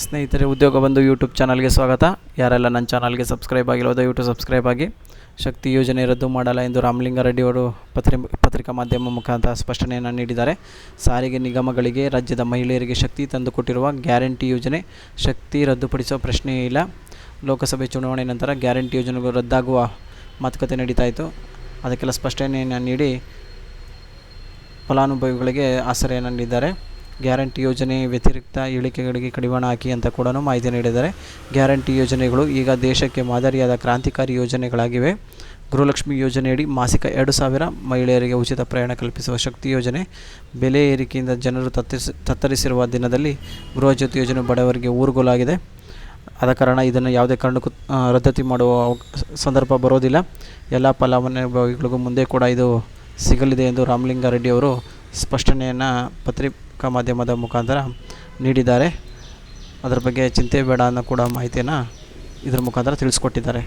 ಸ್ನೇಹಿತರೆ, ಉದ್ಯೋಗ ಬಂಧು ಯೂಟ್ಯೂಬ್ ಚಾನಲ್ಗೆ ಸ್ವಾಗತ. ಯಾರೆಲ್ಲ ನನ್ನ ಚಾನಲ್ಗೆ ಸಬ್ಸ್ಕ್ರೈಬ್ ಆಗಿಲ್ಲ ದಯವಿಟ್ಟು ಸಬ್ಸ್ಕ್ರೈಬ್ ಆಗಿ. ಶಕ್ತಿ ಯೋಜನೆ ರದ್ದು ಮಾಡಲ್ಲ ಎಂದು ರಾಮಲಿಂಗಾರೆಡ್ಡಿ ಅವರು ಪತ್ರಿಕಾ ಮಾಧ್ಯಮ ಮುಖಾಂತರ ಸ್ಪಷ್ಟನೆಯನ್ನು ನೀಡಿದ್ದಾರೆ. ಸಾರಿಗೆ ನಿಗಮಗಳಿಗೆ ರಾಜ್ಯದ ಮಹಿಳೆಯರಿಗೆ ಶಕ್ತಿ ತಂದುಕೊಟ್ಟಿರುವ ಗ್ಯಾರಂಟಿ ಯೋಜನೆ ಶಕ್ತಿ ರದ್ದುಪಡಿಸುವ ಪ್ರಶ್ನೆಯೇ ಇಲ್ಲ. ಲೋಕಸಭೆ ಚುನಾವಣೆ ನಂತರ ಗ್ಯಾರಂಟಿ ಯೋಜನೆಗಳು ರದ್ದಾಗುವ ಮಾತುಕತೆ ನಡೀತಾ ಇತ್ತು. ಅದಕ್ಕೆಲ್ಲ ಸ್ಪಷ್ಟನೆಯನ್ನು ನೀಡಿ ಫಲಾನುಭವಿಗಳಿಗೆ ಆಸರೆಯನ್ನು ನೀಡಿದ್ದಾರೆ. ಗ್ಯಾರಂಟಿ ಯೋಜನೆ ವ್ಯತಿರಿಕ್ತ ಹೇಳಿಕೆಗಳಿಗೆ ಕಡಿವಾಣ ಹಾಕಿ ಅಂತ ಕೂಡ ಮಾಹಿತಿ ನೀಡಿದ್ದಾರೆ. ಗ್ಯಾರಂಟಿ ಯೋಜನೆಗಳು ಈಗ ದೇಶಕ್ಕೆ ಮಾದರಿಯಾದ ಕ್ರಾಂತಿಕಾರಿ ಯೋಜನೆಗಳಾಗಿವೆ. ಗೃಹಲಕ್ಷ್ಮಿ ಯೋಜನೆಯಡಿ ಮಾಸಿಕ 2,000 ಮಹಿಳೆಯರಿಗೆ ಉಚಿತ ಪ್ರಯಾಣ ಕಲ್ಪಿಸುವ ಶಕ್ತಿ ಯೋಜನೆ. ಬೆಲೆ ಏರಿಕೆಯಿಂದ ಜನರು ತತ್ತರಿಸಿರುವ ದಿನದಲ್ಲಿ ಗೃಹಜ್ಯೋತಿ ಯೋಜನೆ ಬಡವರಿಗೆ ಊರುಗೋಲಾಗಿದೆ. ಆದ ಕಾರಣ ಇದನ್ನು ಯಾವುದೇ ಕಾರಣಕ್ಕೂ ರದ್ದತಿ ಮಾಡುವ ಸಂದರ್ಭ ಬರೋದಿಲ್ಲ. ಎಲ್ಲ ಫಲಾನುಭವಿಗಳಿಗೂ ಮುಂದೆ ಕೂಡ ಇದು ಸಿಗಲಿದೆ ಎಂದು ರಾಮಲಿಂಗಾರೆಡ್ಡಿ ಅವರು ಸ್ಪಷ್ಟನೆಯನ್ನು ಪತ್ರಿಕಾ ಮಾಧ್ಯಮದ ಮುಖಾಂತರ ನೀಡಿದ್ದಾರೆ. ಅದರ ಬಗ್ಗೆ ಚಿಂತೆ ಬೇಡ ಅನ್ನೋ ಕೂಡ ಮಾಹಿತಿಯನ್ನು ಇದರ ಮುಖಾಂತರ ತಿಳಿಸ್ಕೊಟ್ಟಿದ್ದಾರೆ.